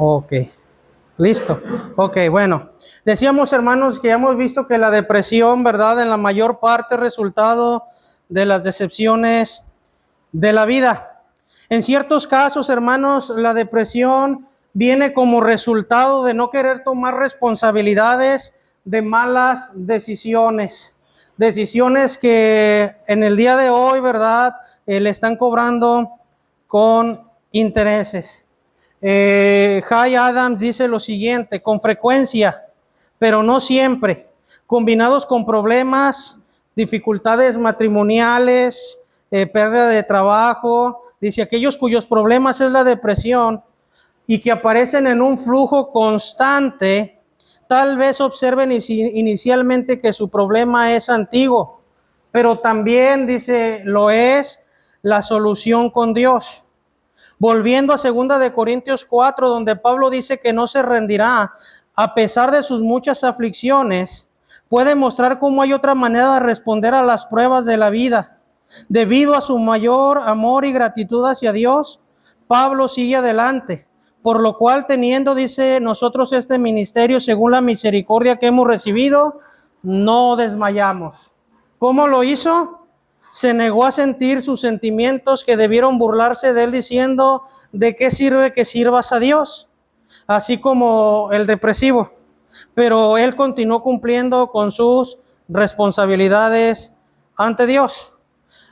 Ok, listo. Ok, bueno. Decíamos, hermanos, que ya hemos visto que la depresión, ¿verdad? En la mayor parte es resultado de las decepciones de la vida. En ciertos casos, hermanos, la depresión viene como resultado de no querer tomar responsabilidades de malas decisiones. Decisiones que en el día de hoy, ¿verdad? Le están cobrando con intereses. Hay Adams dice lo siguiente: con frecuencia, pero no siempre, combinados con problemas, dificultades matrimoniales, pérdida de trabajo, dice aquellos cuyos problemas es la depresión y que aparecen en un flujo constante, tal vez observen inicialmente que su problema es antiguo, pero también dice lo es la solución con Dios. Volviendo a 2 de Corintios 4, donde Pablo dice que no se rendirá a pesar de sus muchas aflicciones, puede mostrar cómo hay otra manera de responder a las pruebas de la vida. Debido a su mayor amor y gratitud hacia Dios, Pablo sigue adelante, por lo cual teniendo, dice, nosotros este ministerio según la misericordia que hemos recibido, no desmayamos. ¿Cómo lo hizo? Se negó a sentir sus sentimientos que debieron burlarse de él diciendo, ¿de qué sirve que sirvas a Dios? Así como el depresivo. Pero él continuó cumpliendo con sus responsabilidades ante Dios.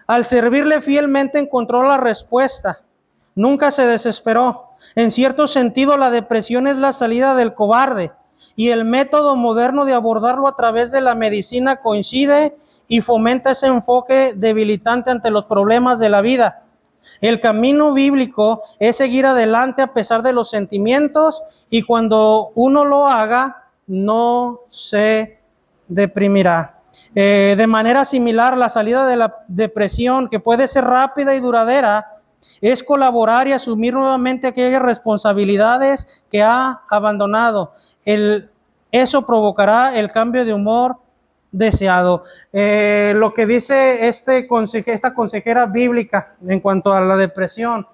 Al servirle fielmente encontró la respuesta. Nunca se desesperó. En cierto sentido, la depresión es la salida del cobarde y el método moderno de abordarlo a través de la medicina coincide y fomenta ese enfoque debilitante ante los problemas de la vida. El camino bíblico es seguir adelante a pesar de los sentimientos y cuando uno lo haga, no se deprimirá. De manera similar, la salida de la depresión, que puede ser rápida y duradera, es colaborar y asumir nuevamente aquellas responsabilidades que ha abandonado. Eso provocará el cambio de humor deseado. Lo que dice esta consejera bíblica en cuanto a la depresión,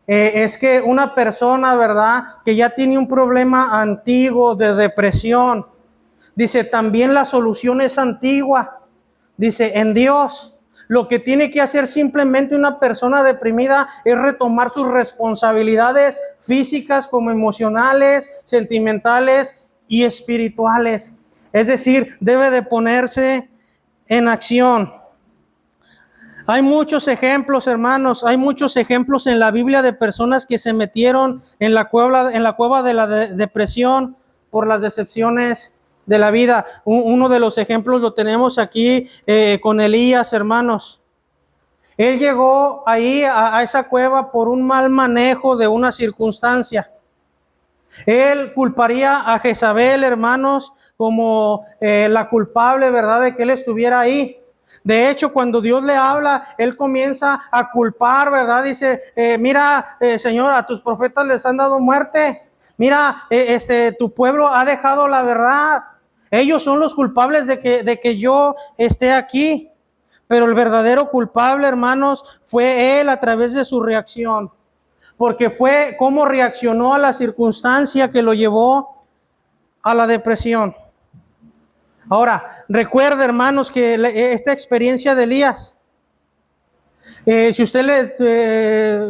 es que una persona, ¿verdad?, que ya tiene un problema antiguo de depresión, dice, también la solución es antigua. Dice, en Dios. Lo que tiene que hacer simplemente una persona deprimida es retomar sus responsabilidades físicas como emocionales, sentimentales y espirituales. Es decir, debe de ponerse en acción. Hay muchos ejemplos, hermanos, hay muchos ejemplos en la Biblia de personas que se metieron en la cueva de la depresión por las decepciones de la vida. Uno de los ejemplos lo tenemos aquí con Elías, hermanos. Él llegó ahí a esa cueva por un mal manejo de una circunstancia. Él culparía a Jezabel, hermanos, como la culpable, ¿verdad?, de que él estuviera ahí. De hecho, cuando Dios le habla, él comienza a culpar, ¿verdad? Dice, mira, Señor, a tus profetas les han dado muerte. Mira, tu pueblo ha dejado la verdad. Ellos son los culpables de que yo esté aquí. Pero el verdadero culpable, hermanos, fue él a través de su reacción. Porque fue cómo reaccionó a la circunstancia que lo llevó a la depresión. Ahora, recuerda, hermanos, que esta experiencia de Elías, si usted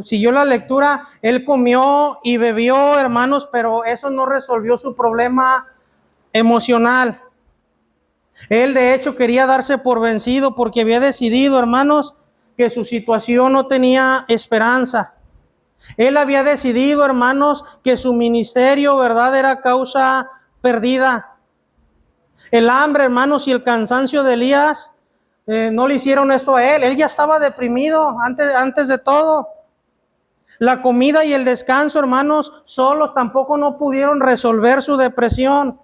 siguió la lectura, él comió y bebió, hermanos, pero eso no resolvió su problema emocional. Él, de hecho, quería darse por vencido porque había decidido, hermanos, que su situación no tenía esperanza. Él había decidido, hermanos, que su ministerio, ¿verdad?, era causa perdida. El hambre, hermanos, y el cansancio de Elías no le hicieron esto a él. Él ya estaba deprimido antes de todo. La comida y el descanso, hermanos, solos tampoco no pudieron resolver su depresión.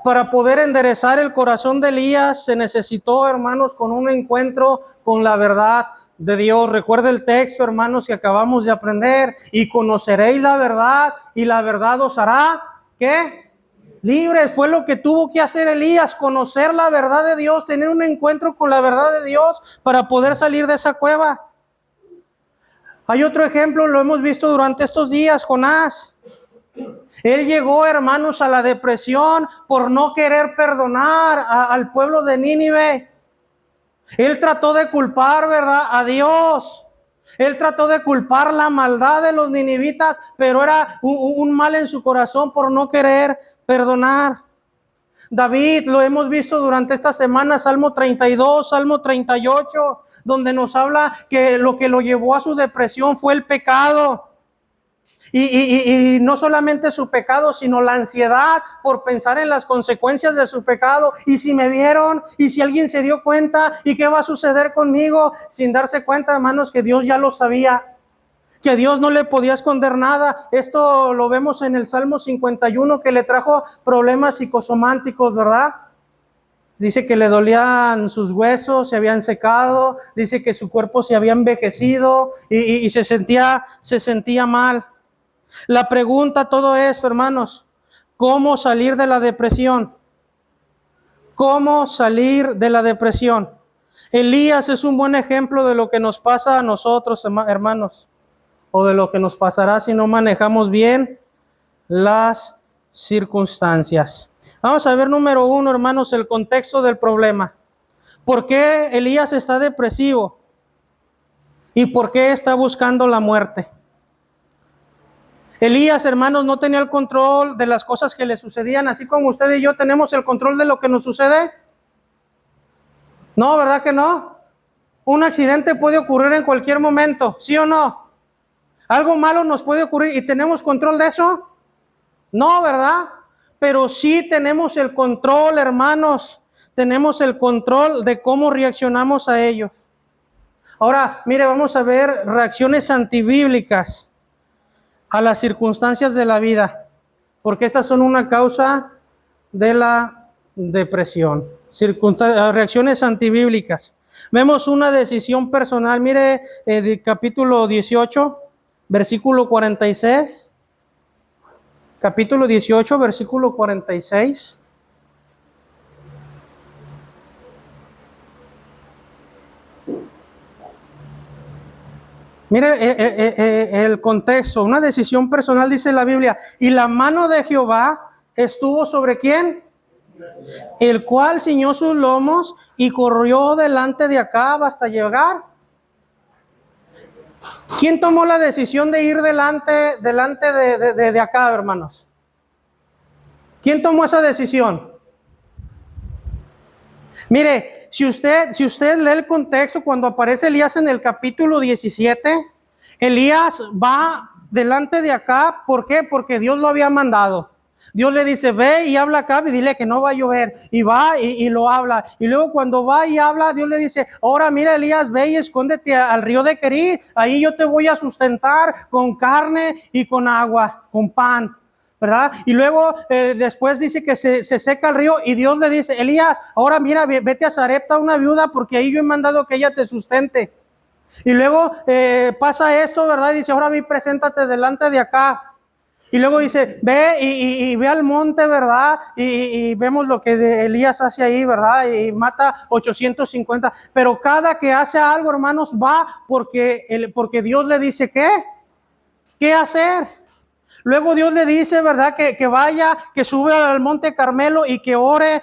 Para poder enderezar el corazón de Elías se necesitó, hermanos, con un encuentro con la verdad de Dios. Recuerda el texto, hermanos, que acabamos de aprender. Y conoceréis la verdad y la verdad os hará, ¿qué? Libres. Fue lo que tuvo que hacer Elías, conocer la verdad de Dios, tener un encuentro con la verdad de Dios para poder salir de esa cueva. Hay otro ejemplo, lo hemos visto durante estos días, Jonás. Él llegó, hermanos, a la depresión por no querer perdonar al pueblo de Nínive. Él trató de culpar, ¿verdad?, a Dios. Él trató de culpar la maldad de los ninivitas, pero era un mal en su corazón por no querer perdonar. David, lo hemos visto durante esta semana, Salmo 32, Salmo 38, donde nos habla que lo llevó a su depresión fue el pecado. Y no solamente su pecado, sino la ansiedad por pensar en las consecuencias de su pecado. Y si me vieron, y si alguien se dio cuenta, ¿y qué va a suceder conmigo? Sin darse cuenta, hermanos, que Dios ya lo sabía, que a Dios no le podía esconder nada. Esto lo vemos en el Salmo 51, que le trajo problemas psicosománticos, ¿verdad? Dice que le dolían sus huesos, se habían secado, dice que su cuerpo se había envejecido y se sentía mal. La pregunta, todo esto, hermanos, ¿cómo salir de la depresión? ¿Cómo salir de la depresión? Elías es un buen ejemplo de lo que nos pasa a nosotros, hermanos, o de lo que nos pasará si no manejamos bien las circunstancias. Vamos a ver, número 1, hermanos, el contexto del problema. ¿Por qué Elías está depresivo? ¿Y por qué está buscando la muerte? Elías, hermanos, no tenía el control de las cosas que le sucedían, así como usted y yo tenemos el control de lo que nos sucede. No, ¿verdad que no? Un accidente puede ocurrir en cualquier momento, ¿sí o no? Algo malo nos puede ocurrir y ¿tenemos control de eso? No, ¿verdad? Pero sí tenemos el control, hermanos. Tenemos el control de cómo reaccionamos a ellos. Ahora, mire, vamos a ver reacciones antibíblicas a las circunstancias de la vida, porque estas son una causa de la depresión. Reacciones antibíblicas. Vemos una decisión personal. Mire, capítulo 18, versículo 46. Capítulo 18, versículo 46. Mire el contexto, una decisión personal, dice la Biblia. Y la mano de Jehová estuvo ¿sobre quién? El cual ciñó sus lomos y corrió delante de Acab hasta llegar. ¿Quién tomó la decisión de ir delante de Acab, hermanos? ¿Quién tomó esa decisión? Mire, si usted lee el contexto, cuando aparece Elías en el capítulo 17, Elías va delante de Acab. ¿Por qué? Porque Dios lo había mandado. Dios le dice, ve y habla a Acab y dile que no va a llover. Y va y lo habla. Y luego cuando va y habla, Dios le dice, ahora mira, Elías, ve y escóndete al río de Querit. Ahí yo te voy a sustentar con carne y con agua, con pan, ¿verdad? Y luego después dice que se seca el río y Dios le dice, Elías, ahora mira, vete a Sarepta, una viuda, porque ahí yo he mandado que ella te sustente. Y luego pasa esto, ¿verdad? Y dice, ahora preséntate delante de acá. Y luego dice, ve y ve al monte, ¿verdad? Y vemos lo que Elías hace ahí, ¿verdad? Y mata 850. Pero cada que hace algo, hermanos, va porque Dios le dice, ¿qué hacer? Luego Dios le dice, ¿verdad? Que vaya, que sube al monte Carmelo y que ore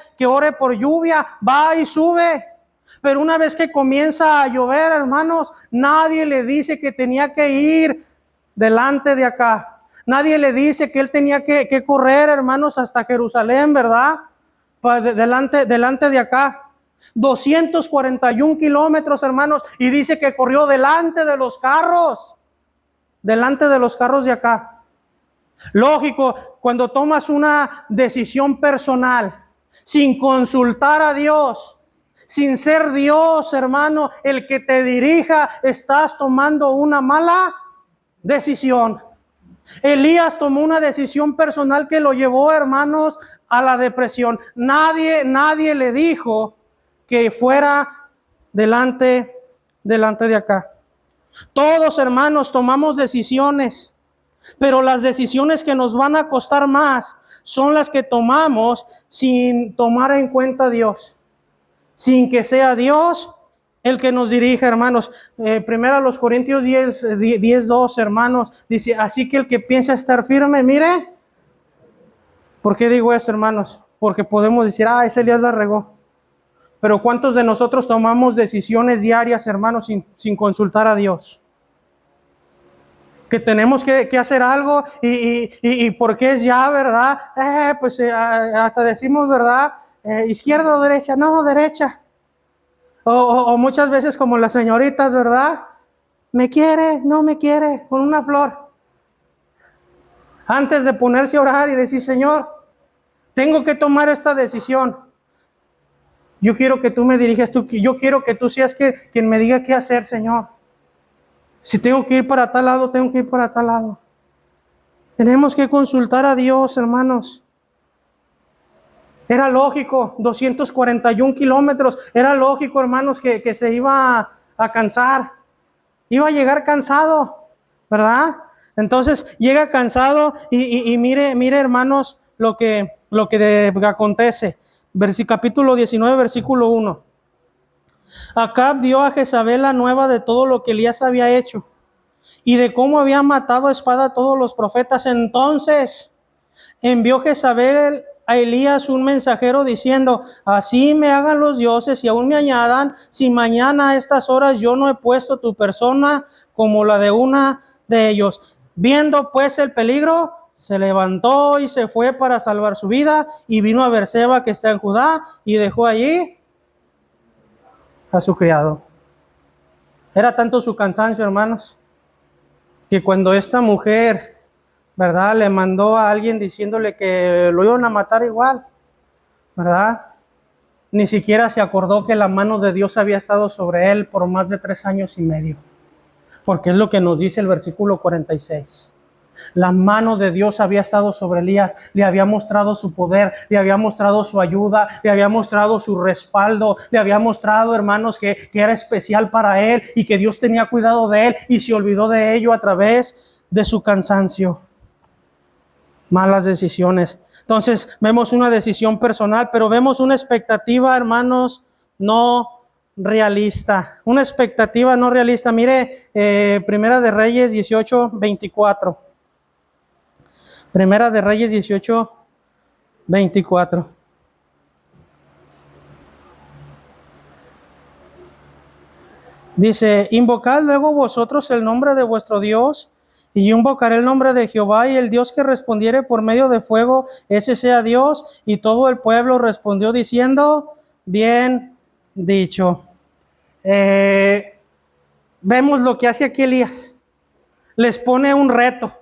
por lluvia. Va y sube. Pero una vez que comienza a llover, hermanos, nadie le dice que tenía que ir delante de acá. Nadie le dice que él tenía que correr, hermanos, hasta Jerusalén, ¿verdad? Delante de acá. 241 kilómetros, hermanos. Y dice que corrió delante de los carros. Delante de los carros de acá. Lógico, cuando tomas una decisión personal, sin consultar a Dios, sin ser Dios, hermano, el que te dirija, estás tomando una mala decisión. Elías tomó una decisión personal que lo llevó, hermanos, a la depresión. Nadie le dijo que fuera delante de acá. Todos, hermanos, tomamos decisiones, pero las decisiones que nos van a costar más son las que tomamos sin tomar en cuenta a Dios, sin que sea Dios el que nos dirija, hermanos. Primero a los Corintios 10:2, hermanos, dice, así que el que piensa estar firme, mire, ¿Por qué digo esto, hermanos? Porque podemos decir, ese Elías la regó. Pero ¿cuántos de nosotros tomamos decisiones diarias, hermanos, sin consultar a Dios? Que tenemos que hacer algo y porque es ya, ¿verdad? Hasta decimos, ¿verdad? Izquierda o derecha, no, derecha. O muchas veces como las señoritas, ¿verdad? ¿Me quiere? No me quiere, con una flor. Antes de ponerse a orar y decir, Señor, tengo que tomar esta decisión. Yo quiero que tú me dirijas, yo quiero que tú seas quien me diga qué hacer, Señor. Si tengo que ir para tal lado, tengo que ir para tal lado. Tenemos que consultar a Dios, hermanos. Era lógico, 241 kilómetros. Era lógico, hermanos, que se iba a cansar. Iba a llegar cansado, ¿verdad? Entonces llega cansado y mire, hermanos, lo que acontece. Capítulo 19, versículo 1. Acab dio a Jezabel la nueva de todo lo que Elías había hecho y de cómo había matado a espada a todos los profetas. Entonces envió Jezabel a Elías un mensajero diciendo, así me hagan los dioses y aún me añadan, si mañana a estas horas yo no he puesto tu persona como la de una de ellos. Viendo pues el peligro, se levantó y se fue para salvar su vida y vino a Beerseba, que está en Judá, y dejó allí a su criado. Era tanto su cansancio, hermanos, que cuando esta mujer, ¿verdad?, le mandó a alguien diciéndole que lo iban a matar igual, ¿verdad?, ni siquiera se acordó que la mano de Dios había estado sobre él por más de 3 años y medio. Porque es lo que nos dice el versículo 46. La mano de Dios había estado sobre Elías, le había mostrado su poder, le había mostrado su ayuda, le había mostrado su respaldo, le había mostrado, hermanos, que era especial para él y que Dios tenía cuidado de él y se olvidó de ello a través de su cansancio. Malas decisiones. Entonces vemos una decisión personal, pero vemos una expectativa, hermanos, no realista. Una expectativa no realista. Mire, Primera de Reyes 18, 24. Primera de Reyes 18, 24. Dice, invocad luego vosotros el nombre de vuestro Dios, y yo invocaré el nombre de Jehová, y el Dios que respondiere por medio de fuego, ese sea Dios. Y todo el pueblo respondió diciendo, bien dicho. Vemos lo que hace aquí Elías. Les pone un reto,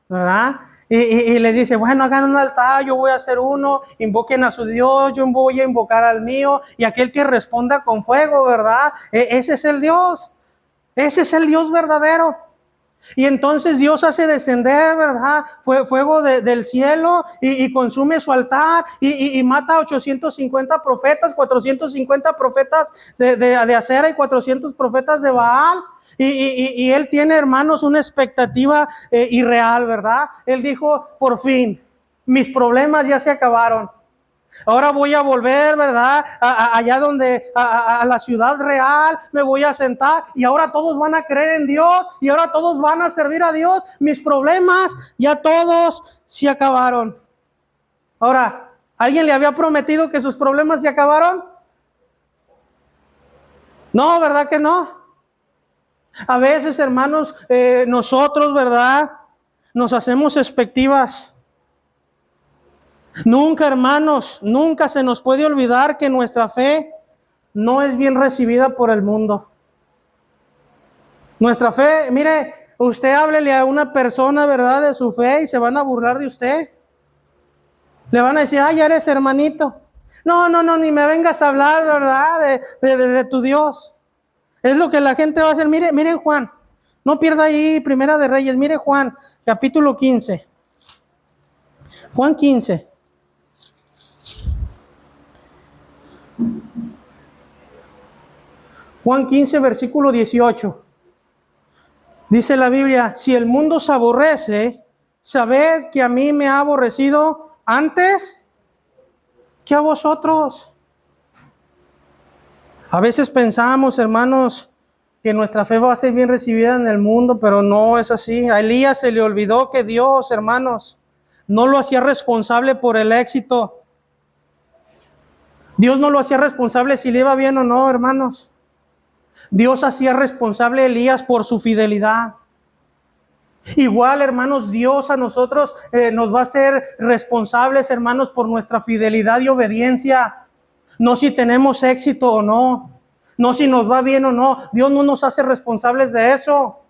¿verdad? Y les dice, bueno, hagan un altar, yo voy a hacer uno, invoquen a su Dios, yo voy a invocar al mío, y aquel que responda con fuego, ¿verdad? Ese es el Dios verdadero. Y entonces Dios hace descender, ¿verdad?, fuego del cielo y consume su altar y mata a 850 profetas, 450 profetas de Acera y 400 profetas de Baal. Y él tiene, hermanos, una expectativa irreal, ¿verdad? Él dijo, por fin, mis problemas ya se acabaron. Ahora voy a volver, ¿verdad?, allá donde, a la ciudad real, me voy a sentar y ahora todos van a creer en Dios y ahora todos van a servir a Dios. Mis problemas ya todos se acabaron. Ahora, ¿alguien le había prometido que sus problemas se acabaron? No, ¿verdad que no? A veces, hermanos, nosotros, ¿verdad?, nos hacemos expectativas. Nunca, hermanos, nunca se nos puede olvidar que nuestra fe no es bien recibida por el mundo. Nuestra fe, mire, usted háblele a una persona, ¿verdad?, de su fe y se van a burlar de usted. Le van a decir, ya eres hermanito. No, ni me vengas a hablar, ¿verdad?, de tu Dios. Es lo que la gente va a hacer. Miren Juan, no pierda ahí Primera de Reyes. Mire Juan, capítulo 15. Juan 15. Juan 15, versículo 18. Dice la Biblia, si el mundo os aborrece, sabed que a mí me ha aborrecido antes que a vosotros. A veces pensamos, hermanos, que nuestra fe va a ser bien recibida en el mundo, pero no es así. A Elías se le olvidó que Dios, hermanos, no lo hacía responsable por el éxito. Dios no lo hacía responsable si le iba bien o no, hermanos. Dios hacía responsable a Elías por su fidelidad. Igual, hermanos, Dios a nosotros nos va a hacer responsables, hermanos, por nuestra fidelidad y obediencia. No si tenemos éxito o no. No si nos va bien o no. Dios no nos hace responsables de eso.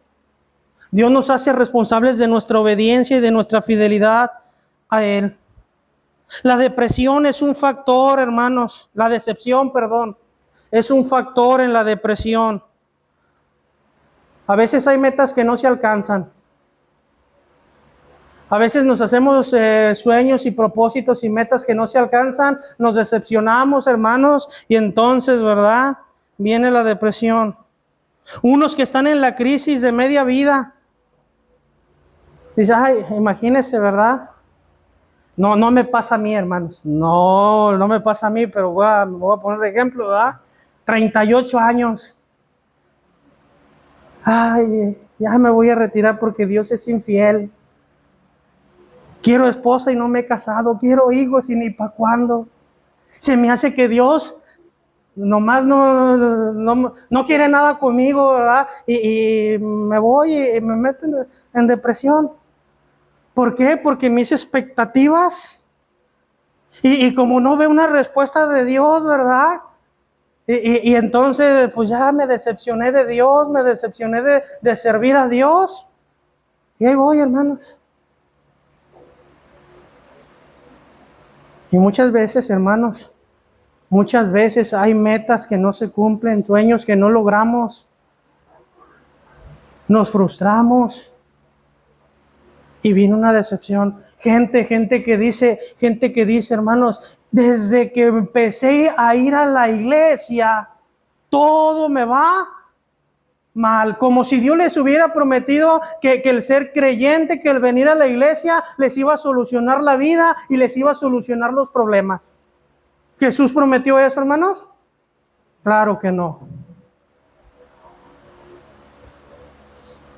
Dios nos hace responsables de nuestra obediencia y de nuestra fidelidad a Él. La depresión es un factor, hermanos. La decepción, perdón, es un factor en la depresión. A veces hay metas que no se alcanzan. A veces nos hacemos sueños y propósitos y metas que no se alcanzan. Nos decepcionamos, hermanos, y entonces, ¿verdad? Viene la depresión. Unos que están en la crisis de media vida. Dice, ay, imagínese, ¿verdad? No me pasa a mí, hermanos. No me pasa a mí, pero me voy a poner de ejemplo, ¿verdad? 38 años. Ay, ya me voy a retirar porque Dios es infiel. Quiero esposa y no me he casado. Quiero hijos y ni para cuándo. Se me hace que Dios nomás no quiere nada conmigo, ¿verdad? Y me voy y me meto en depresión. ¿Por qué? Porque mis expectativas, y como no veo una respuesta de Dios, ¿verdad? Y entonces, pues ya me decepcioné de Dios, me decepcioné de servir a Dios. Y ahí voy, hermanos. Y muchas veces, hermanos, muchas veces hay metas que no se cumplen, sueños que no logramos. Nos frustramos. Y viene una decepción. Gente que dice, hermanos, desde que empecé a ir a la iglesia, todo me va mal. Como si Dios les hubiera prometido que el ser creyente, que el venir a la iglesia, les iba a solucionar la vida y les iba a solucionar los problemas. ¿Jesús prometió eso, hermanos? Claro que no.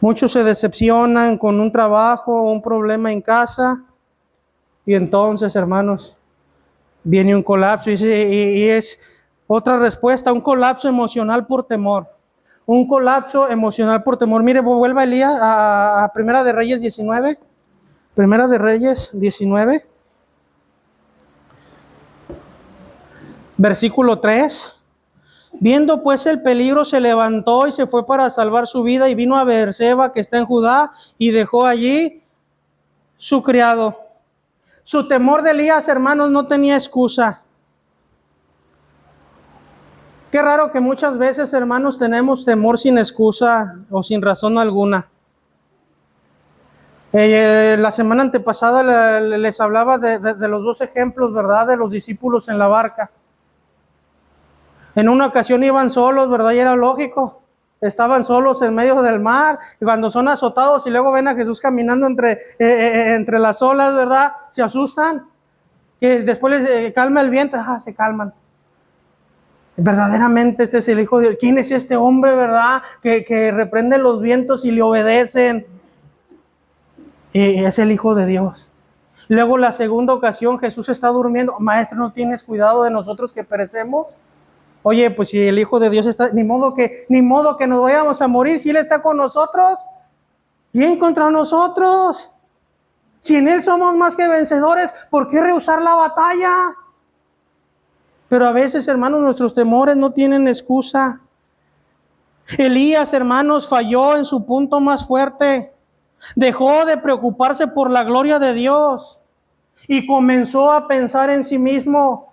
Muchos se decepcionan con un trabajo, un problema en casa, y entonces, hermanos, viene un colapso y es otra respuesta, un colapso emocional por temor. Un colapso emocional por temor. Mire, vuelva Elías a Primera de Reyes 19. Primera de Reyes 19. Versículo 3. Viendo pues el peligro, se levantó y se fue para salvar su vida y vino a Beerseba, que está en Judá, y dejó allí su criado. Su temor de Elías, hermanos, no tenía excusa. Qué raro que muchas veces, hermanos, tenemos temor sin excusa o sin razón alguna. La semana antepasada les hablaba de los dos ejemplos, ¿verdad? De los discípulos en la barca. En una ocasión iban solos, ¿verdad? Y era lógico. Estaban solos en medio del mar. Y cuando son azotados y luego ven a Jesús caminando entre las olas, ¿verdad? Se asustan. Y después les calma el viento. Se calman. Verdaderamente este es el Hijo de Dios. ¿Quién es este hombre, verdad? Que reprende los vientos y le obedecen. Y es el Hijo de Dios. Luego la segunda ocasión, Jesús está durmiendo. Maestro, ¿no tienes cuidado de nosotros que perecemos? Oye, pues si el Hijo de Dios está, ni modo que nos vayamos a morir. Si Él está con nosotros, ¿quién contra nosotros? Si en Él somos más que vencedores, ¿por qué rehusar la batalla? Pero a veces, hermanos, nuestros temores no tienen excusa. Elías, hermanos, falló en su punto más fuerte. Dejó de preocuparse por la gloria de Dios y comenzó a pensar en sí mismo.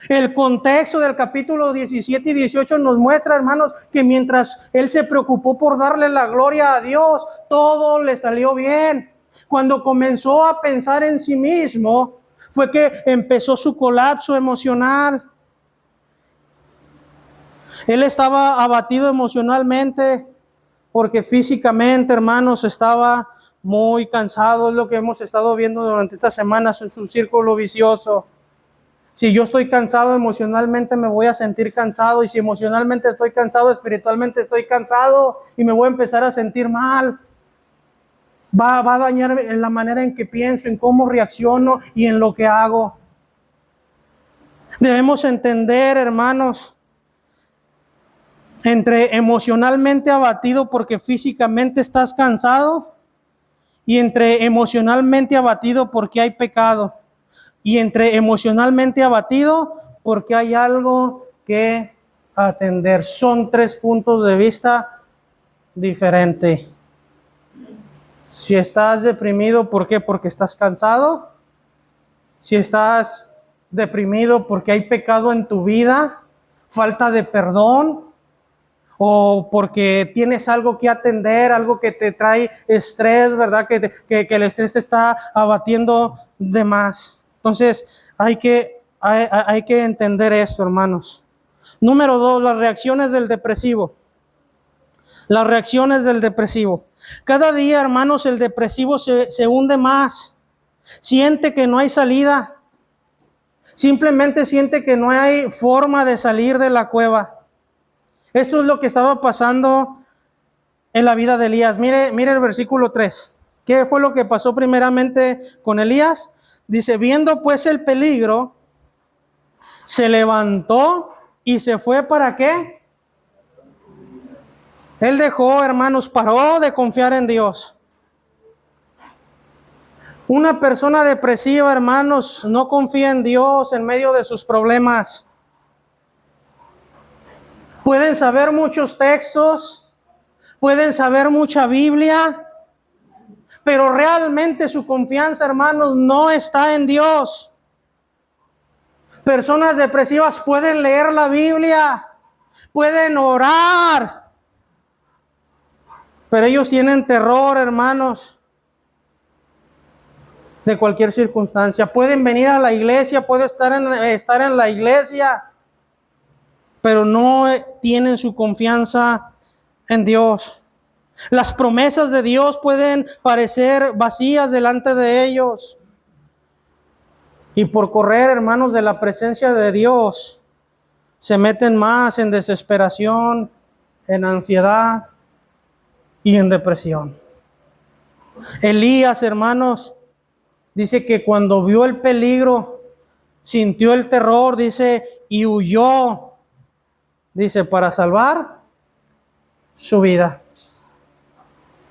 El contexto del capítulo 17 y 18 nos muestra, hermanos, que mientras él se preocupó por darle la gloria a Dios, todo le salió bien. Cuando comenzó a pensar en sí mismo, fue que empezó su colapso emocional. Él estaba abatido emocionalmente porque físicamente, hermanos, estaba muy cansado. Es lo que hemos estado viendo durante estas semanas, es un círculo vicioso. Si yo estoy cansado emocionalmente, me voy a sentir cansado. Y si emocionalmente estoy cansado, espiritualmente estoy cansado y me voy a empezar a sentir mal. Va a dañar en la manera en que pienso, en cómo reacciono y en lo que hago. Debemos entender, hermanos, entre emocionalmente abatido porque físicamente estás cansado y entre emocionalmente abatido porque hay pecado y entre emocionalmente abatido porque hay algo que atender. Son 3 puntos de vista diferentes. Si estás deprimido, ¿por qué? Porque estás cansado. Si estás deprimido porque hay pecado en tu vida, falta de perdón, o porque tienes algo que atender, algo que te trae estrés, ¿verdad? Que el estrés te está abatiendo de más. Entonces, hay que entender esto, hermanos. Número 2, las reacciones del depresivo. Las reacciones del depresivo. Cada día, hermanos, el depresivo se hunde más. Siente que no hay salida. Simplemente siente que no hay forma de salir de la cueva. Esto es lo que estaba pasando en la vida de Elías. Mire el versículo 3. ¿Qué fue lo que pasó primeramente con Elías? Dice, viendo pues el peligro, se levantó y se fue ¿para qué? Él dejó, hermanos, paró de confiar en Dios. Una persona depresiva, hermanos, no confía en Dios en medio de sus problemas. Pueden saber muchos textos, pueden saber mucha Biblia, pero realmente su confianza, hermanos, no está en Dios. Personas depresivas pueden leer la Biblia, pueden orar, pero ellos tienen terror, hermanos, de cualquier circunstancia. Pueden venir a la iglesia, pueden estar en la iglesia, pero no tienen su confianza en Dios. Las promesas de Dios pueden parecer vacías delante de ellos. Y por correr, hermanos, de la presencia de Dios, se meten más en desesperación, en ansiedad y en depresión. Elías, hermanos, dice que cuando vio el peligro, sintió el terror, dice, y huyó, dice, para salvar su vida.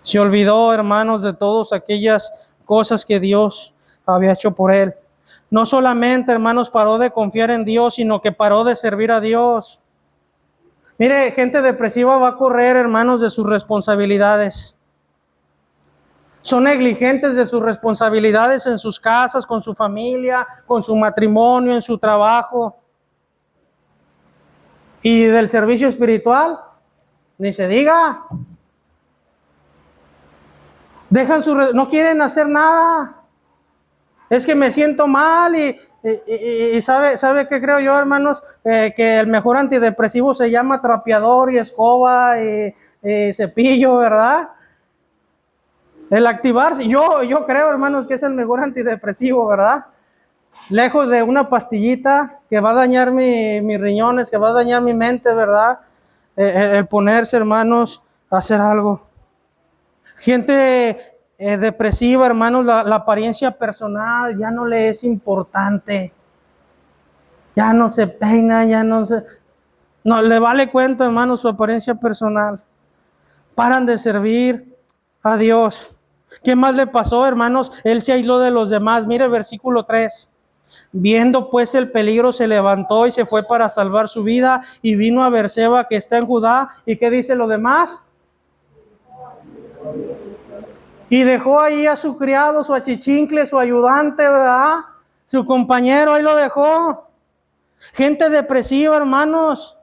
Se olvidó, hermanos, de todas aquellas cosas que Dios había hecho por él. No solamente, hermanos, paró de confiar en Dios, sino que paró de servir a Dios. Mire, gente depresiva va a correr, hermanos, de sus responsabilidades. Son negligentes de sus responsabilidades en sus casas, con su familia, con su matrimonio, en su trabajo. Y del servicio espiritual, ni se diga. No quieren hacer nada. Es que me siento mal y sabe qué creo yo, hermanos, que el mejor antidepresivo se llama trapeador y escoba y cepillo, ¿verdad? El activarse, yo creo, hermanos, que es el mejor antidepresivo, ¿verdad? Lejos de una pastillita que va a dañar mis riñones, que va a dañar mi mente, ¿verdad? El ponerse, hermanos, a hacer algo. Gente depresiva, hermanos, la apariencia personal ya no le es importante. Ya no se peina, no le vale cuenta, hermanos, su apariencia personal. Paran de servir a Dios. ¿Qué más le pasó, hermanos? Él se aisló de los demás. Mire el versículo 3. Viendo pues el peligro, se levantó y se fue para salvar su vida y vino a Berseba, que está en Judá. ¿Y qué dice lo demás? Y dejó ahí a su criado, su achichincle, su ayudante, ¿verdad? Su compañero, ahí lo dejó. Gente depresiva, hermanos,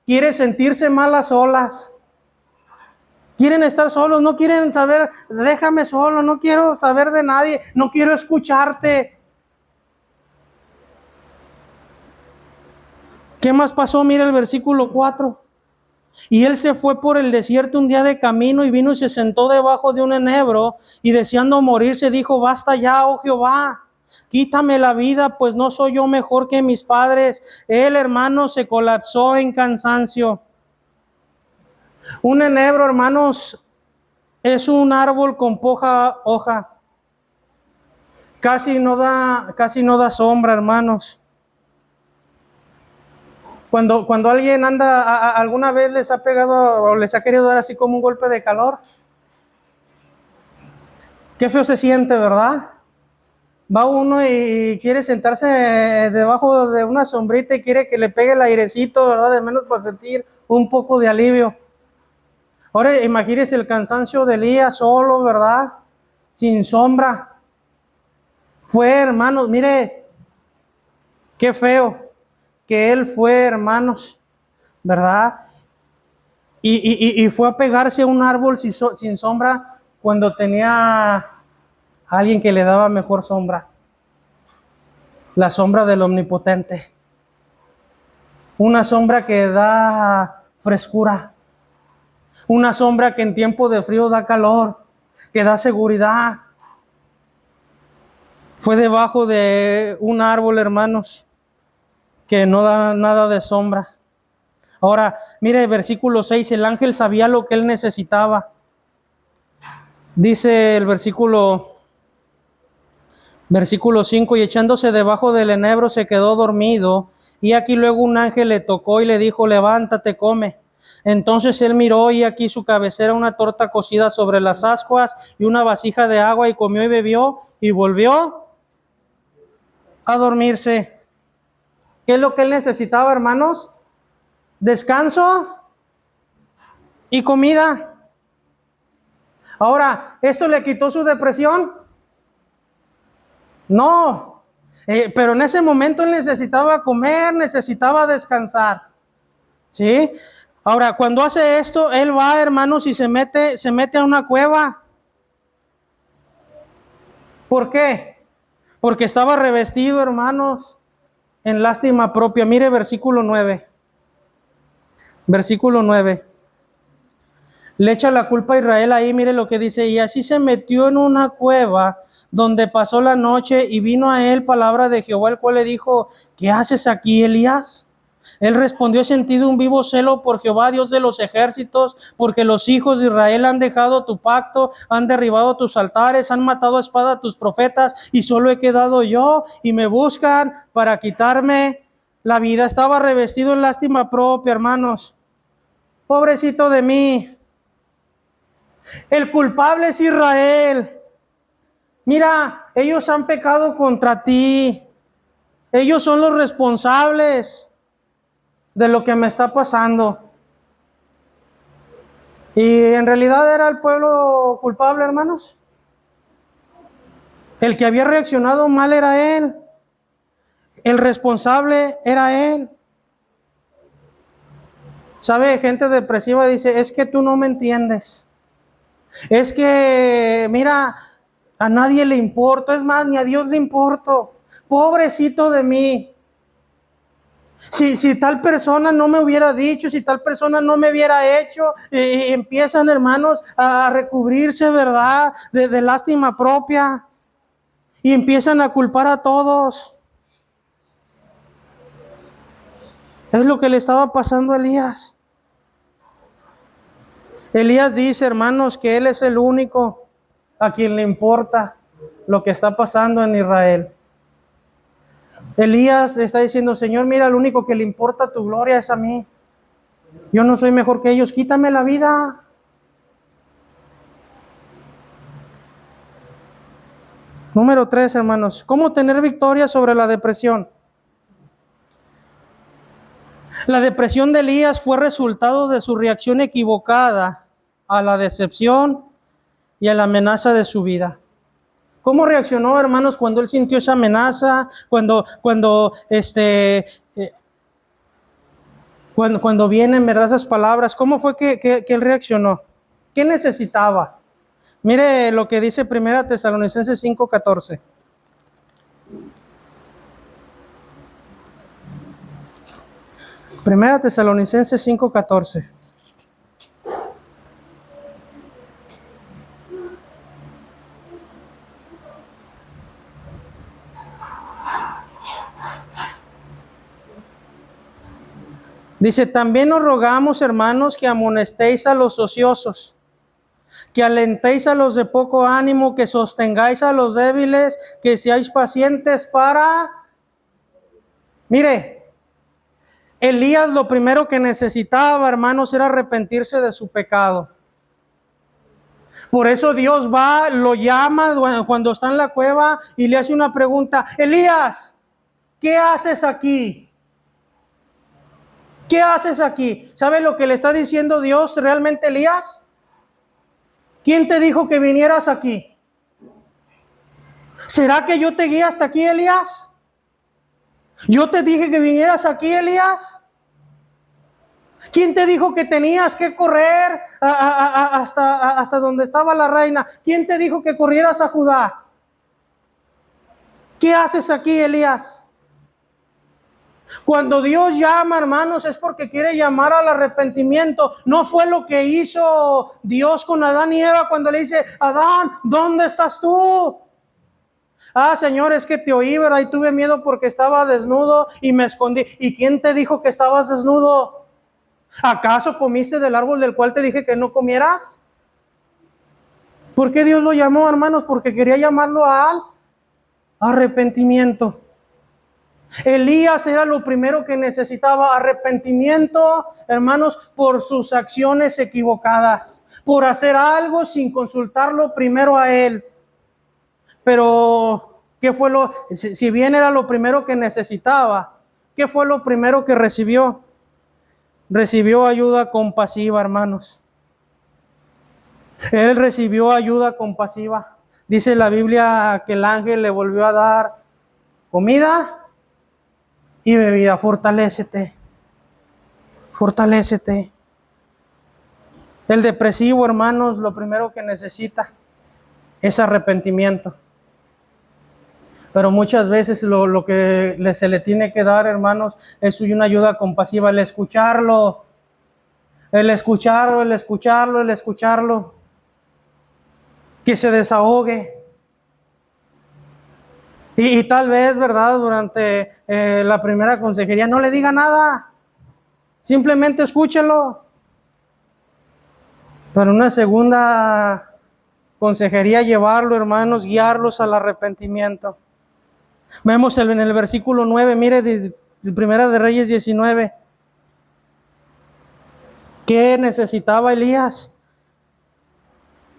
quiere sentirse mal a solas. Quieren estar solos, no quieren saber, déjame solo, no quiero saber de nadie, no quiero escucharte. ¿Qué más pasó? Mira el versículo 4. Y él se fue por el desierto un día de camino y vino y se sentó debajo de un enebro y deseando morirse dijo, basta ya, oh Jehová, quítame la vida, pues no soy yo mejor que mis padres. Él, hermano, se colapsó en cansancio. Un enebro, hermanos, Es un árbol con poca hoja. Casi no da sombra, hermanos. Cuando alguien anda, alguna vez les ha pegado o les ha querido dar así como un golpe de calor. Qué feo se siente, ¿verdad? Va uno y quiere sentarse debajo de una sombrita y quiere que le pegue el airecito, ¿verdad? De menos para sentir un poco de alivio. Ahora imagínense el cansancio de Elías solo, ¿verdad? Sin sombra. Fue, hermanos, mire, qué feo que él fue, hermanos, ¿verdad? Y fue a pegarse a un árbol sin sombra cuando tenía a alguien que le daba mejor sombra. La sombra del Omnipotente. Una sombra que da frescura. Una sombra que en tiempo de frío da calor, que da seguridad. Fue debajo de un árbol, hermanos, que no da nada de sombra. Ahora, mire, versículo 6, el ángel sabía lo que él necesitaba. Dice el versículo 5, y echándose debajo del enebro se quedó dormido, y aquí luego un ángel le tocó y le dijo, levántate, come. Entonces él miró y aquí su cabecera una torta cocida sobre las ascuas y una vasija de agua, y comió y bebió y volvió a dormirse. ¿Qué es lo que él necesitaba, hermanos? Descanso y comida. Ahora, ¿esto le quitó su depresión? No, pero en ese momento él necesitaba comer, necesitaba descansar. ¿Sí? Ahora, cuando hace esto, él va, hermanos, y se mete a una cueva. ¿Por qué? Porque estaba revestido, hermanos, en lástima propia. Mire versículo 9. Versículo 9. Le echa la culpa a Israel ahí, mire lo que dice, y así se metió en una cueva donde pasó la noche, y vino a él palabra de Jehová, el cual le dijo, ¿qué haces aquí, Elías? Él respondió, he sentido un vivo celo por Jehová, Dios de los ejércitos, porque los hijos de Israel han dejado tu pacto, han derribado tus altares, han matado a espada a tus profetas, y solo he quedado yo, y me buscan para quitarme la vida. Estaba revestido en lástima propia, hermanos. Pobrecito de mí. El culpable es Israel. Mira, ellos han pecado contra ti. Ellos son los responsables de lo que me está pasando. Y en realidad era el pueblo culpable, hermanos. El que había reaccionado mal era él. El responsable era él. ¿Sabe? Gente depresiva dice, es que tú no me entiendes. Es que, mira, a nadie le importo, es más, ni a Dios le importo. Pobrecito de mí. Si tal persona no me hubiera dicho, si tal persona no me hubiera hecho, empiezan, hermanos, a recubrirse, ¿verdad? De lástima propia. Y empiezan a culpar a todos. Es lo que le estaba pasando a Elías. Elías dice, hermanos, que él es el único a quien le importa lo que está pasando en Israel. Elías está diciendo, Señor, mira, lo único que le importa tu gloria es a mí. Yo no soy mejor que ellos, quítame la vida. Número 3, hermanos, ¿cómo tener victoria sobre la depresión? La depresión de Elías fue resultado de su reacción equivocada a la decepción y a la amenaza de su vida. ¿Cómo reaccionó, hermanos, cuando él sintió esa amenaza? Cuando vienen, ¿verdad?, esas palabras. ¿Cómo fue que él reaccionó? ¿Qué necesitaba? Mire lo que dice 1 Tesalonicenses 5:14. Primera Tesalonicenses 5:14. Dice, también os rogamos, hermanos, que amonestéis a los ociosos, que alentéis a los de poco ánimo, que sostengáis a los débiles, que seáis pacientes para... Mire, Elías lo primero que necesitaba, hermanos, era arrepentirse de su pecado. Por eso Dios va, lo llama cuando está en la cueva y le hace una pregunta: Elías, ¿qué haces aquí? ¿Qué haces aquí? ¿Sabe lo que le está diciendo Dios realmente a Elías? ¿Quién te dijo que vinieras aquí? ¿Será que yo te guié hasta aquí, Elías? ¿Yo te dije que vinieras aquí, Elías? ¿Quién te dijo que tenías que correr hasta donde estaba la reina? ¿Quién te dijo que corrieras a Judá? ¿Qué haces aquí, Elías? Cuando Dios llama, hermanos, es porque quiere llamar al arrepentimiento. No fue lo que hizo Dios con Adán y Eva cuando le dice: Adán, ¿dónde estás tú? Ah, Señor, es que te oí, ¿verdad? Y tuve miedo porque estaba desnudo y me escondí. ¿Y quién te dijo que estabas desnudo? ¿Acaso comiste del árbol del cual te dije que no comieras? ¿Por qué Dios lo llamó, hermanos? Porque quería llamarlo al arrepentimiento. Elías era lo primero que necesitaba: arrepentimiento, hermanos, por sus acciones equivocadas, por hacer algo sin consultarlo primero a él. Pero, ¿qué fue si bien era lo primero que necesitaba, qué fue lo primero que recibió? Recibió ayuda compasiva, hermanos. Él recibió ayuda compasiva. Dice la Biblia que el ángel le volvió a dar comida y bebida. Fortalécete. Fortalécete. El depresivo, hermanos, lo primero que necesita es arrepentimiento. Pero muchas veces lo que se le tiene que dar, hermanos, es una ayuda compasiva, el escucharlo. El escucharlo, el escucharlo, el escucharlo. Que se desahogue. Y tal vez, ¿verdad? Durante la primera consejería no le diga nada. Simplemente escúchelo. Pero una segunda consejería, llevarlo, hermanos, guiarlos al arrepentimiento. Vemos en el versículo 9, mire, de Primera de Reyes 19. ¿Qué necesitaba Elías?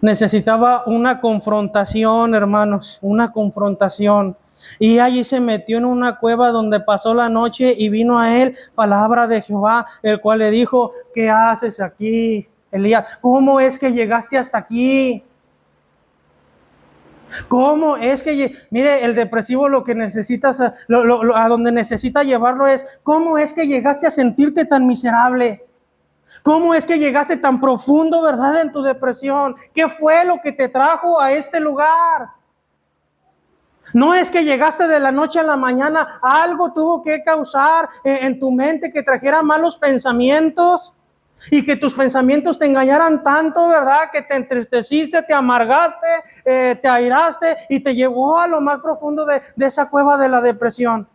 Necesitaba una confrontación, hermanos, una confrontación. Y allí se metió en una cueva donde pasó la noche y vino a él palabra de Jehová, el cual le dijo: ¿qué haces aquí, Elías? ¿Cómo es que llegaste hasta aquí? ¿Cómo es que, mire, el depresivo lo que necesitas, a donde necesita llevarlo es: ¿cómo es que llegaste a sentirte tan miserable? ¿Cómo es que llegaste tan profundo, verdad, en tu depresión? ¿Qué fue lo que te trajo a este lugar? No es que llegaste de la noche a la mañana, algo tuvo que causar en tu mente que trajera malos pensamientos y que tus pensamientos te engañaran tanto, ¿verdad? Que te entristeciste, te amargaste, te airaste y te llevó a lo más profundo de esa cueva de la depresión.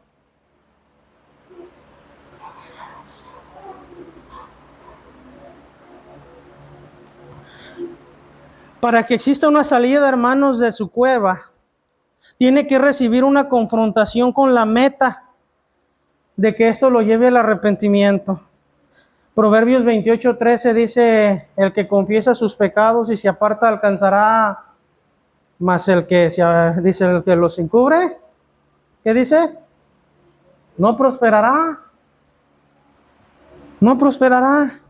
Para que exista una salida, hermanos, de su cueva, tiene que recibir una confrontación con la meta de que esto lo lleve al arrepentimiento. Proverbios 28:13 dice: el que confiesa sus pecados y se aparta alcanzará, mas el que los encubre, ¿qué dice? No prosperará. No prosperará.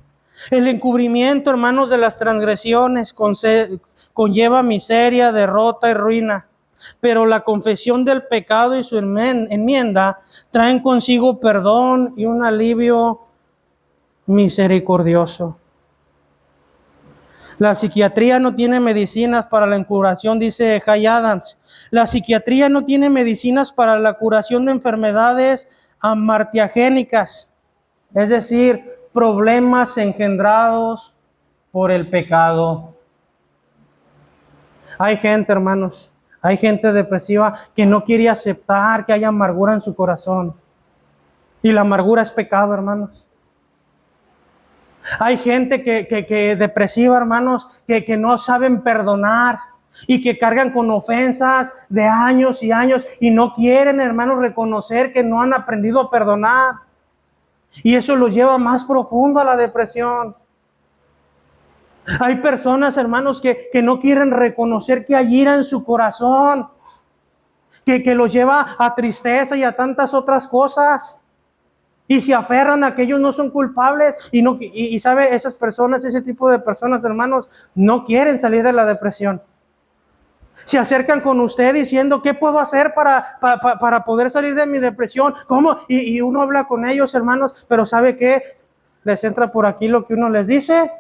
El encubrimiento, hermanos, de las transgresiones conlleva miseria, derrota y ruina. Pero la confesión del pecado y su enmienda traen consigo perdón y un alivio misericordioso. La psiquiatría no tiene medicinas para la curación, dice Jay Adams. La psiquiatría no tiene medicinas para la curación de enfermedades amartiagénicas, es decir, problemas engendrados por el pecado. Hay gente, hermanos, hay gente depresiva que no quiere aceptar que haya amargura en su corazón. Y la amargura es pecado, hermanos. Hay gente que depresiva, hermanos, que no saben perdonar y que cargan con ofensas de años y años y no quieren, hermanos, reconocer que no han aprendido a perdonar. Y eso los lleva más profundo a la depresión. Hay personas, hermanos, que no quieren reconocer que hay ira en su corazón, que los lleva a tristeza y a tantas otras cosas. Y se aferran a que ellos no son culpables. Y sabe, esas personas, ese tipo de personas, hermanos, no quieren salir de la depresión. Se acercan con usted diciendo, ¿qué puedo hacer para poder salir de mi depresión? ¿Cómo? Y uno habla con ellos, hermanos, pero ¿sabe qué? Les entra por aquí lo que uno les dice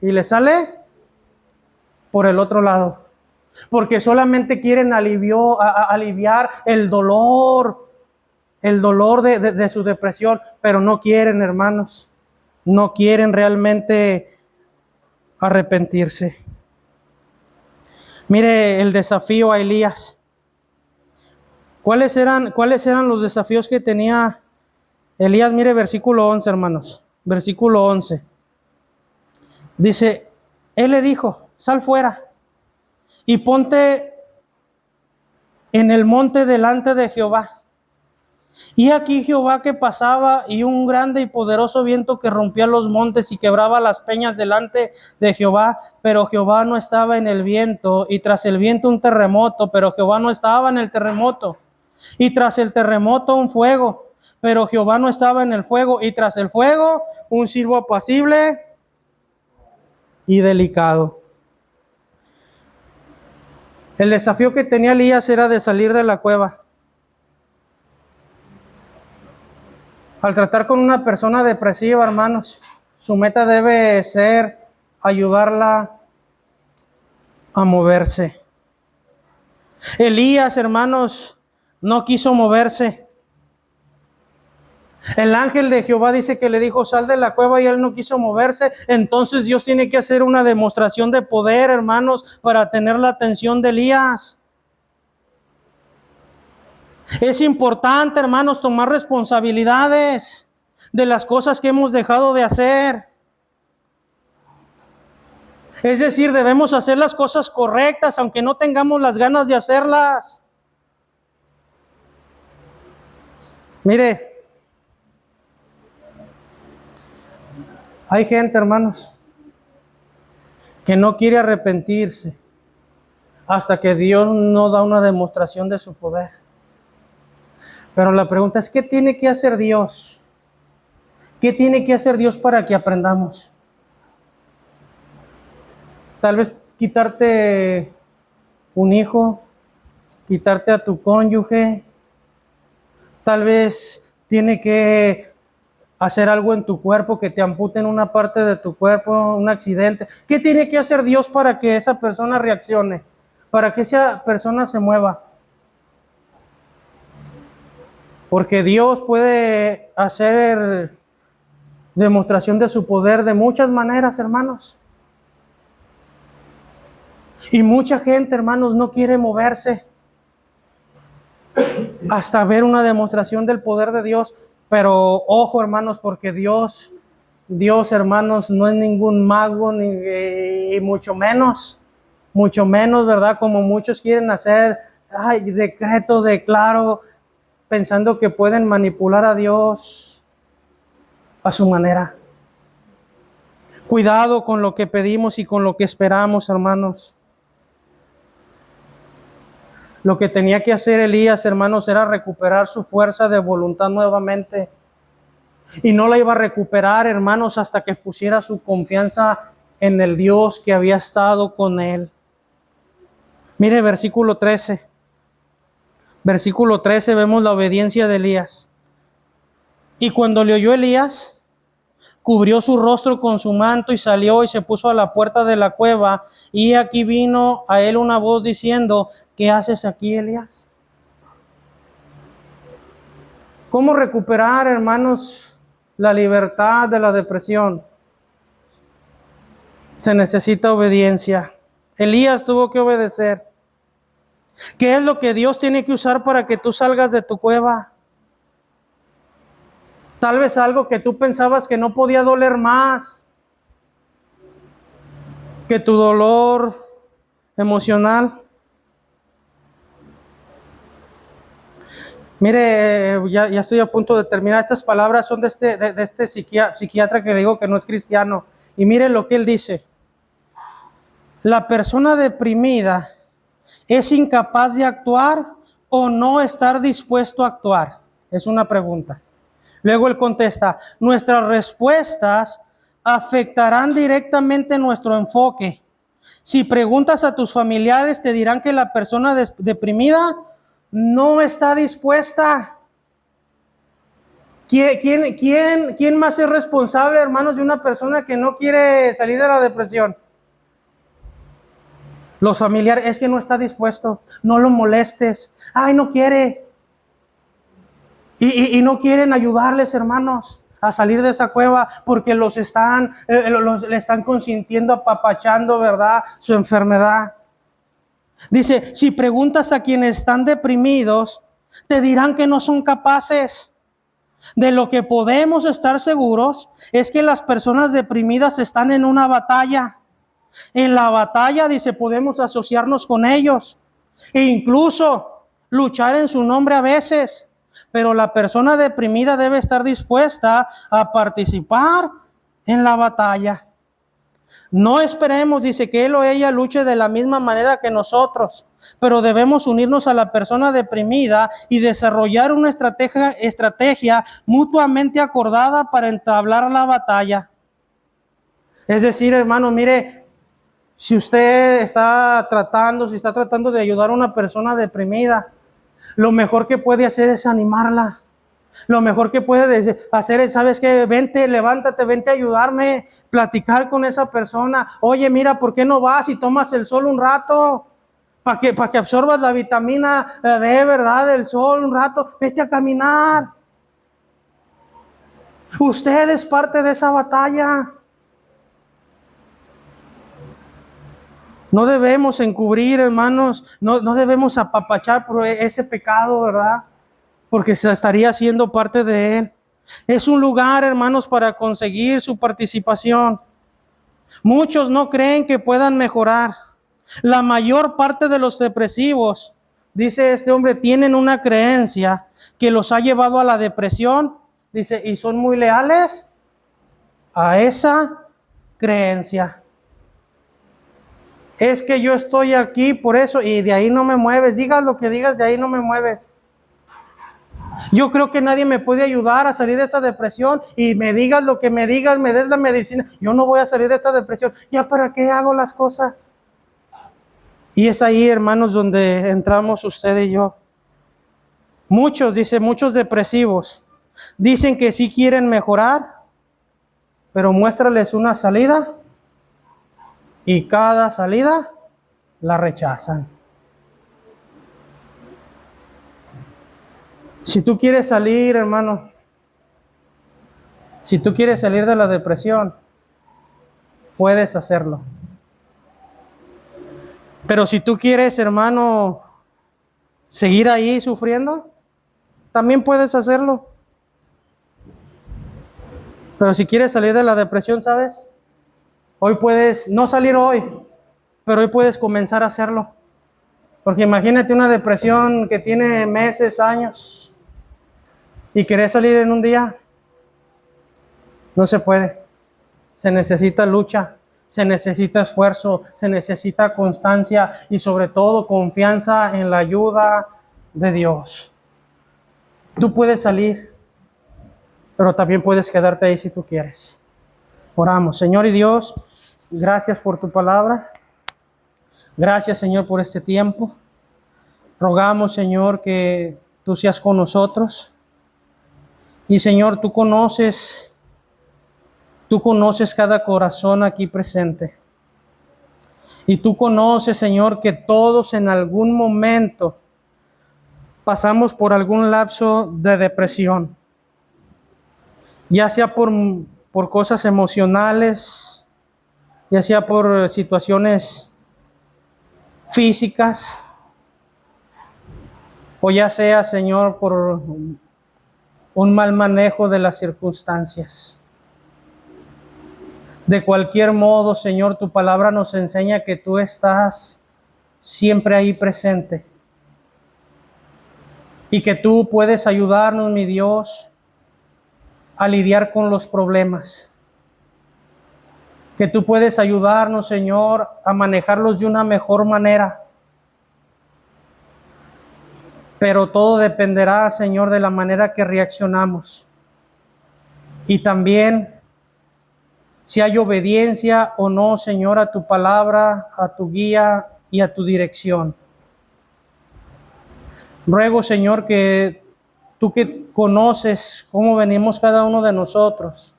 y les sale por el otro lado. Porque solamente quieren aliviar el dolor de su depresión, pero no quieren, hermanos, no quieren realmente arrepentirse. Mire el desafío a Elías. ¿Cuáles eran los desafíos que tenía Elías? Mire versículo 11, hermanos. Versículo 11. Dice, él le dijo, sal fuera y ponte en el monte delante de Jehová. Y aquí Jehová que pasaba, y un grande y poderoso viento que rompía los montes y quebraba las peñas delante de Jehová, pero Jehová no estaba en el viento, y tras el viento un terremoto, pero Jehová no estaba en el terremoto, y tras el terremoto un fuego, pero Jehová no estaba en el fuego, y tras el fuego un silbo apacible y delicado. El desafío que tenía Elías era de salir de la cueva. Al tratar con una persona depresiva, hermanos, su meta debe ser ayudarla a moverse. Elías, hermanos, no quiso moverse. El ángel de Jehová dice que le dijo, sal de la cueva, y él no quiso moverse. Entonces Dios tiene que hacer una demostración de poder, hermanos, para tener la atención de Elías. Es importante, hermanos, tomar responsabilidades de las cosas que hemos dejado de hacer. Es decir, debemos hacer las cosas correctas, aunque no tengamos las ganas de hacerlas. Mire, hay gente, hermanos, que no quiere arrepentirse hasta que Dios no da una demostración de su poder. Pero la pregunta es, ¿qué tiene que hacer Dios? ¿Qué tiene que hacer Dios para que aprendamos? Tal vez quitarte un hijo, quitarte a tu cónyuge. Tal vez tiene que hacer algo en tu cuerpo, que te amputen una parte de tu cuerpo, un accidente. ¿Qué tiene que hacer Dios para que esa persona reaccione? Para que esa persona se mueva. Porque Dios puede hacer demostración de su poder de muchas maneras, hermanos. Y mucha gente, hermanos, no quiere moverse hasta ver una demostración del poder de Dios. Pero ojo, hermanos, porque Dios, hermanos, no es ningún mago, ni mucho menos, ¿verdad? Como muchos quieren hacer, declaro, pensando que pueden manipular a Dios a su manera. Cuidado con lo que pedimos y con lo que esperamos, hermanos. Lo que tenía que hacer Elías, hermanos, era recuperar su fuerza de voluntad nuevamente. Y no la iba a recuperar, hermanos, hasta que pusiera su confianza en el Dios que había estado con él. Mire versículo 13. Versículo 13 vemos la obediencia de Elías. Y cuando le oyó Elías, cubrió su rostro con su manto y salió y se puso a la puerta de la cueva. Y aquí vino a él una voz diciendo, ¿qué haces aquí, Elías? ¿Cómo recuperar, hermanos, la libertad de la depresión? Se necesita obediencia. Elías tuvo que obedecer. ¿Qué es lo que Dios tiene que usar para que tú salgas de tu cueva? Tal vez algo que tú pensabas que no podía doler más que tu dolor emocional. Mire, ya estoy a punto de terminar. Estas palabras son de este psiquiatra que le digo que no es cristiano. Y mire lo que él dice. La persona deprimida es incapaz de actuar o no estar dispuesto a actuar. Es una pregunta. Luego él contesta, nuestras respuestas afectarán directamente nuestro enfoque. Si preguntas a tus familiares, te dirán que la persona deprimida no está dispuesta. ¿Quién más es responsable, hermanos, de una persona que no quiere salir de la depresión? Los familiares, es que no está dispuesto, no lo molestes. Ay, no quiere. Y no quieren ayudarles, hermanos, a salir de esa cueva porque le están consintiendo, apapachando, ¿verdad?, su enfermedad. Dice, si preguntas a quienes están deprimidos, te dirán que no son capaces. De lo que podemos estar seguros es que las personas deprimidas están en una batalla. En la batalla, dice, podemos asociarnos con ellos e incluso luchar en su nombre a veces. Pero la persona deprimida debe estar dispuesta a participar en la batalla. No esperemos, dice, que él o ella luche de la misma manera que nosotros, pero debemos unirnos a la persona deprimida y desarrollar una estrategia mutuamente acordada para entablar la batalla. Es decir, hermano, mire, si usted está tratando de ayudar a una persona deprimida, lo mejor que puede hacer es animarla. Lo mejor que puede hacer es, ¿sabes qué? Vente, levántate, vente a ayudarme, platicar con esa persona. Oye, mira, ¿por qué no vas y tomas el sol un rato? Para que absorbas la vitamina D, ¿verdad? Del sol un rato. Vete a caminar. Usted es parte de esa batalla. No debemos encubrir, hermanos. No debemos apapachar por ese pecado, ¿verdad? Porque se estaría haciendo parte de él. Es un lugar, hermanos, para conseguir su participación. Muchos no creen que puedan mejorar. La mayor parte de los depresivos, dice este hombre, tienen una creencia que los ha llevado a la depresión. Dice, y son muy leales a esa creencia. Es que yo estoy aquí por eso y de ahí no me mueves. Digas lo que digas, de ahí no me mueves. Yo creo que nadie me puede ayudar a salir de esta depresión y me digas lo que me digas, me des la medicina. Yo no voy a salir de esta depresión. ¿Ya para qué hago las cosas? Y es ahí, hermanos, donde entramos usted y yo. Muchos depresivos, dicen que sí quieren mejorar, pero muéstrales una salida y cada salida la rechazan. Si tú quieres salir, hermano, si tú quieres salir de la depresión, puedes hacerlo. Pero si tú quieres, hermano, seguir ahí sufriendo, también puedes hacerlo. Pero si quieres salir de la depresión, ¿sabes? Hoy puedes, no salir hoy, pero hoy puedes comenzar a hacerlo. Porque imagínate una depresión que tiene meses, años, y querés salir en un día. No se puede. Se necesita lucha, se necesita esfuerzo, se necesita constancia y sobre todo confianza en la ayuda de Dios. Tú puedes salir, pero también puedes quedarte ahí si tú quieres. Oramos. Señor y Dios, gracias por tu palabra. Gracias, Señor, por este tiempo. Rogamos, Señor, que tú seas con nosotros. Y, Señor, tú conoces cada corazón aquí presente. Y tú conoces, Señor, que todos en algún momento pasamos por algún lapso de depresión. Ya sea por cosas emocionales, ya sea por situaciones físicas, o ya sea, Señor, por un mal manejo de las circunstancias. De cualquier modo, Señor, tu palabra nos enseña que tú estás siempre ahí presente y que tú puedes ayudarnos, mi Dios, a lidiar con los problemas. Que tú puedes ayudarnos, Señor, a manejarlos de una mejor manera. Pero todo dependerá, Señor, de la manera que reaccionamos. Y también si hay obediencia o no, Señor, a tu palabra, a tu guía y a tu dirección. Ruego, Señor, que tú que conoces cómo venimos cada uno de nosotros,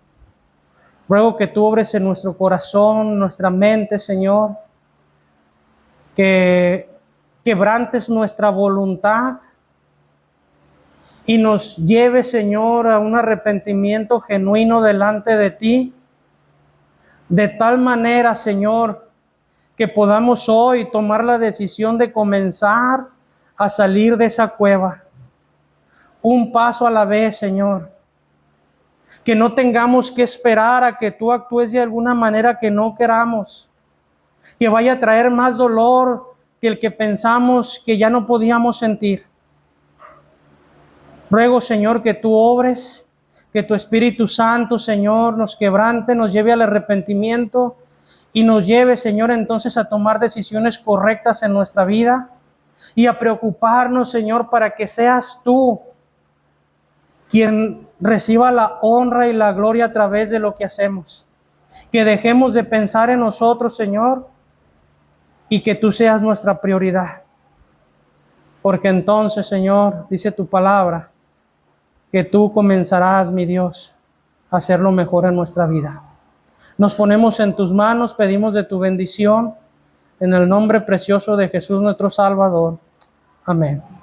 ruego que tú obres en nuestro corazón, nuestra mente, Señor, que quebrantes nuestra voluntad y nos lleves, Señor, a un arrepentimiento genuino delante de ti, de tal manera, Señor, que podamos hoy tomar la decisión de comenzar a salir de esa cueva, un paso a la vez, Señor. Que no tengamos que esperar a que tú actúes de alguna manera que no queramos, que vaya a traer más dolor que el que pensamos que ya no podíamos sentir. Ruego, Señor, que tú obres, que tu Espíritu Santo, Señor, nos quebrante, nos lleve al arrepentimiento y nos lleve, Señor, entonces a tomar decisiones correctas en nuestra vida y a preocuparnos, Señor, para que seas tú quien reciba la honra y la gloria a través de lo que hacemos. Que dejemos de pensar en nosotros, Señor, y que tú seas nuestra prioridad. Porque entonces, Señor, dice tu palabra, que tú comenzarás, mi Dios, a hacer lo mejor en nuestra vida. Nos ponemos en tus manos, pedimos de tu bendición, en el nombre precioso de Jesús nuestro Salvador. Amén.